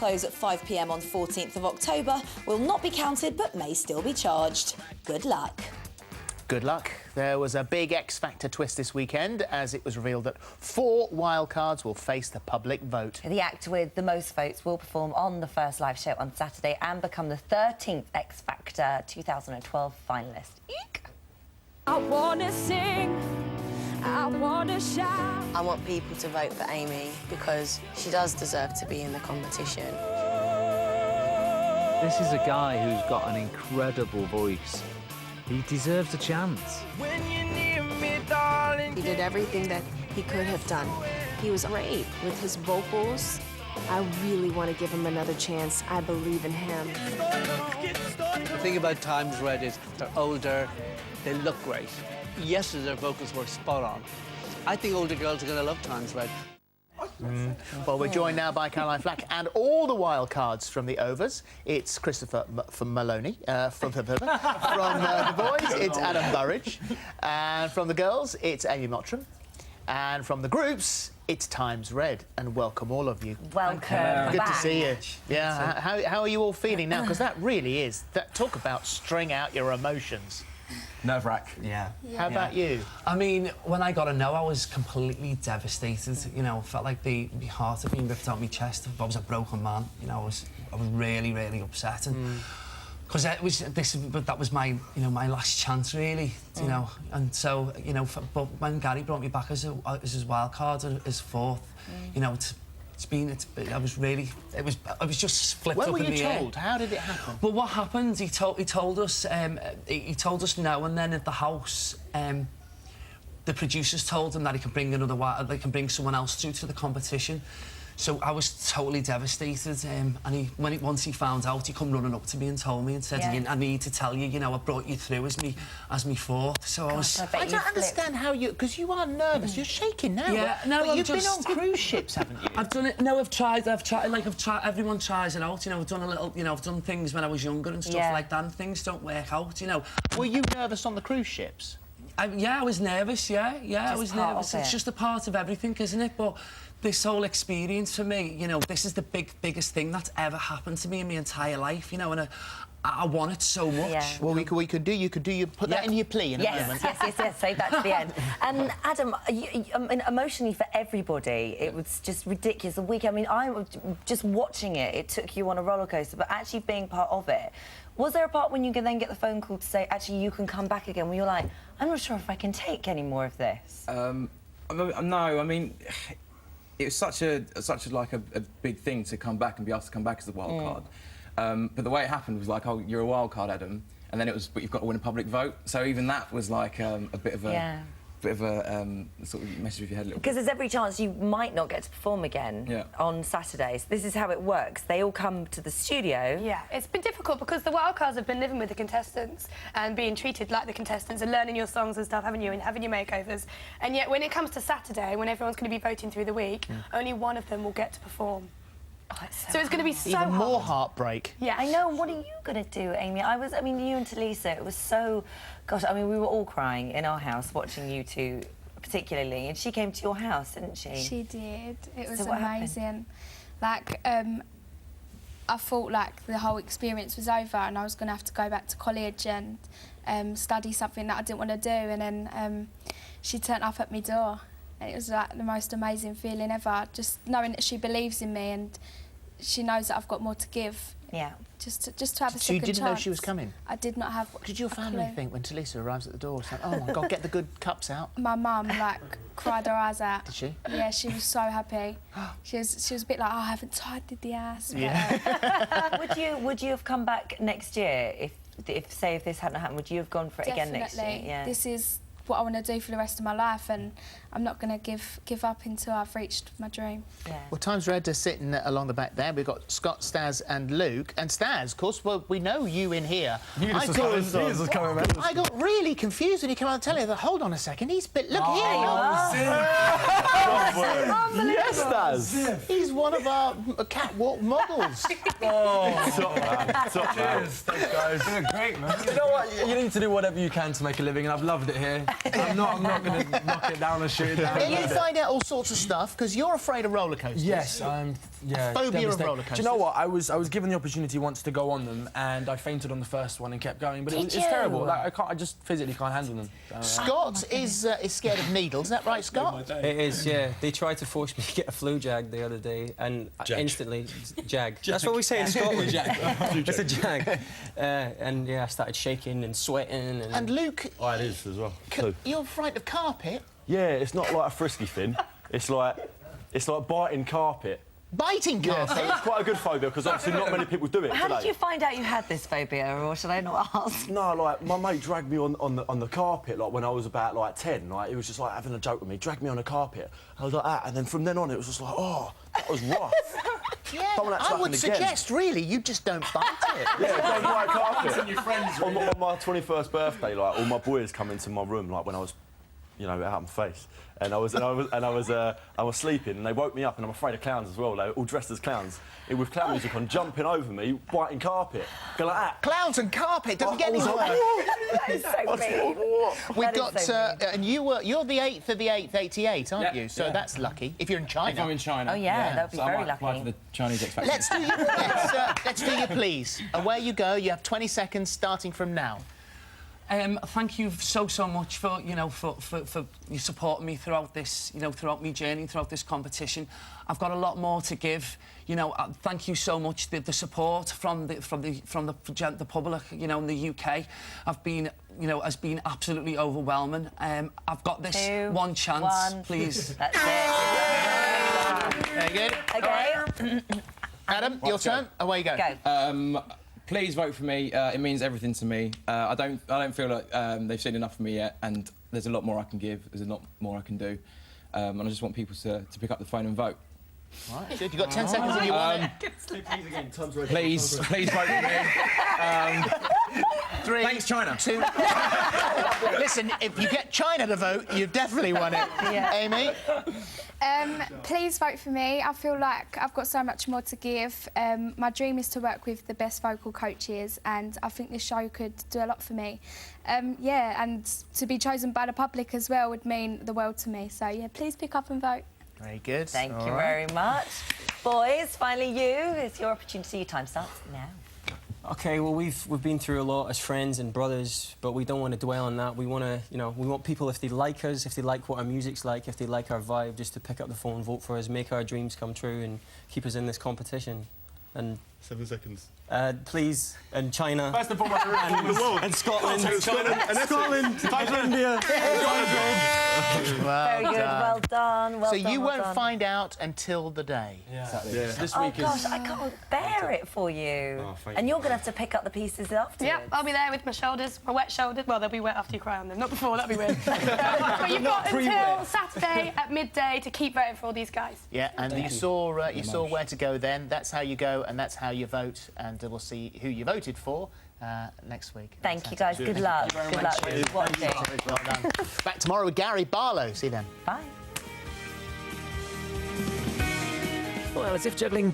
Close at 5 p.m. on 14th of October will not be counted but may still be charged. Good luck. Good luck. There was a big X Factor twist this weekend as it was revealed that 4 wildcards will face the public vote. The act with the most votes will perform on the first live show on Saturday and become the 13th X Factor 2012 finalist. Eek! I wanna sing, I wanna shout. I want people to vote for Amy because she does deserve to be in the competition. This is a guy who's got an incredible voice. He deserves a chance. When you're near me, darling. He did everything that he could have done. He was great with his vocals. I really want to give him another chance. I believe in him. The thing about Times Red is they're older, they look great. Yes, their vocals were spot on. I think older girls are going to love Times Red. Well, we're joined now by Caroline Flack and all the wildcards from the Overs. It's Christopher from Maloney. From the boys, it's Adam Burridge. And from the girls, it's Amy Mottram. And from the groups, it's Times Red. And welcome, all of you. Welcome. Good to see you. Yeah, how are you all feeling now? Because that really is... Talk about string out your emotions. Nerve-wrack. Yeah. How about you? I mean, when I got a no, I was completely devastated. You know, felt like my heart had been ripped out of my chest. I was a broken man. You know, I was really, really upset. And because that was my, my last chance, really. You know, and so, but when Gary brought me back as his wild card, as fourth, you know, I was just flipped up in the air. When were you told? How did it happen? Well, what happened? He told us no, and then at the house, the producers told him that he can bring someone else to the competition. So I was totally devastated, and once he found out, he come running up to me and told me and said, "I need to tell you, I brought you through as me fourth." So I don't understand how you, because you are nervous. You're shaking now. Yeah, no, but you've been on cruise ships, haven't you? I've done it. No, I've tried. Everyone tries it out. I've done a little. I've done things when I was younger and stuff like that. And things don't work out. Were you nervous on the cruise ships? I was nervous. Yeah, I was nervous. It's just a part of everything, isn't it? But this whole experience for me, this is the biggest thing that's ever happened to me in my entire life, and I want it so much. Yeah. Well, you could put that in your plea in a moment. Yes, save that to the end. And Adam, emotionally for everybody, it was just ridiculous. The weekend, I mean, I was just watching it, it took you on a roller coaster, but actually being part of it, was there a part when you can then get the phone call to say, actually, you can come back again, where you're like, I'm not sure if I can take any more of this? No, I mean, it was such a big thing to come back and be asked to come back as a wild card. But the way it happened was like, oh, you're a wild card, Adam, and then it was, but you've got to win a public vote. So even that was like a bit of a sort of message with your head a little bit. Because there's every chance you might not get to perform again on Saturdays. This is how it works. They all come to the studio. Yeah, it's been difficult because the wildcards have been living with the contestants and being treated like the contestants and learning your songs and stuff, haven't you, and having your makeovers. And yet when it comes to Saturday, when everyone's going to be voting through the week, only one of them will get to perform. Oh, so it's going to be so Even hard. more heartbreak. Yeah. I know. What are you going to do, Amy? I mean, you and Talisa, it was so... Gosh, I mean, we were all crying in our house watching you two, particularly, and she came to your house, didn't she? She did. It was So amazing. Like, I thought, like, the whole experience was over and I was going to have to go back to college and study something that I didn't want to do, and then she turned up at my door. And it was, like, the most amazing feeling ever, just knowing that she believes in me and she knows that I've got more to give. Yeah. Just to have a second chance. So you didn't know she was coming? I did not have. What did your family think when Talisa arrives at the door? Saying, "Oh my God, get the good cups out"? My mum, like, cried her eyes out. Did she? Yeah, she was so happy. She was a bit like, oh, I haven't tidied the ass. But, Yeah. Would you have come back next year if this hadn't happened? Would you have gone for it again next year? Yeah. This is what I want to do for the rest of my life, and I'm not going to give up until I've reached my dream. Yeah. Well, Times Red is sitting along the back there. We've got Scott, Staz and Luke. And Staz, of course, well, we know you in here. I got really confused when you came on the telly. I thought, hold on a second, look here. Yes, Staz. He's one of our catwalk models. Cheers. Thanks, guys. You're great, man. You know what? You need to do whatever you can to make a living, and I've loved it here. I'm not going to knock it down and shoot it down. You find out all sorts of stuff because you're afraid of roller coasters. Yes, yeah. Phobia of roller coasters. Do you know what? I was given the opportunity once to go on them, and I fainted on the first one and kept going. But it's terrible. Like I just physically can't handle them. Scott is scared of needles. Is that right, Scott? It is, yeah. They tried to force me to get a flu jag the other day, and instantly jag. That's what we say in Scotland. It's a jag. And yeah, I started shaking and sweating. And Luke. Oh, it is as well. You're frightened of carpet? Yeah, it's not like a frisky thing. It's like biting carpet. Biting carpet? Yeah, so it's quite a good phobia because obviously not many people do it. How did you find out you had this phobia, or should I not ask? No, like my mate dragged me on the carpet like when I was about like 10. Like he was just like having a joke with me, dragged me on the carpet. I was like that, and then from then on it was just like, oh, that was rough. Yeah, I would suggest really you just don't bite it. Yeah, don't bite carpet. And your friends on my 21st birthday, like all my boys come into my room like when I was, you know, out of my face. And I was sleeping, and they woke me up, and I'm afraid of clowns as well. They were all dressed as clowns, with clown music on, jumping over me, biting carpet, go like that. Clowns and carpet doesn't get any worse. That is so mean. We've got, and you're the 8th of the 8th, 88, aren't you? So that's lucky. If you're in China. If I'm in China. Oh yeah, that would be so very I might apply lucky. for the Chinese X Factor. Let's do your please. Away you go. You have 20 seconds starting from now. Thank you so much for you supporting me throughout this, throughout my journey, throughout this competition. I've got a lot more to give. Thank you so much. The support from the public, in the UK, has been absolutely overwhelming. I've got this one chance, please. That's it. Very good. Okay. Adam, your turn. Away you go. Go. Please vote for me. It means everything to me. I don't feel like they've seen enough of me yet, and there's a lot more I can give. There's a lot more I can do, and I just want people to pick up the phone and vote. Right, good. You've got 10 seconds if you want it. Please vote for me. 3. Thanks, China. 2. Listen, if you get China to vote, you've definitely won it. Yeah. Amy? Please vote for me. I feel like I've got so much more to give. My dream is to work with the best vocal coaches, and I think this show could do a lot for me. Yeah, and to be chosen by the public as well would mean the world to me. So, yeah, please pick up and vote. Very good. Thank you very much. Boys, finally you. It's your opportunity. Your time starts now. Okay, well, we've been through a lot as friends and brothers, but we don't want to dwell on that. We want to, we want people, if they like us, if they like what our music's like, if they like our vibe, just to pick up the phone and vote for us, make our dreams come true, and keep us in this competition. And 7 seconds. Please, and China. First and foremost, and Scotland. Scotland. India. Very good. Well done. Well so done. you well won't done. find out until the day. Yeah. Exactly. Yeah. This Oh week gosh, I can't bear it for you. And you're going to have to pick up the pieces afterwards. Yep, I'll be there with my shoulders, my wet shoulders. Well, they'll be wet after you cry on them, not before, that'd be weird. But you've got until Saturday at midday to keep voting for all these guys. Yeah, and you saw where to go then. That's how you go, and that's how you vote, and we'll see who you voted for next week. Thank you, guys. Good luck. Good luck with watching. Well done. Back tomorrow with Gary Barlow. See you then. Bye. Well, as if juggling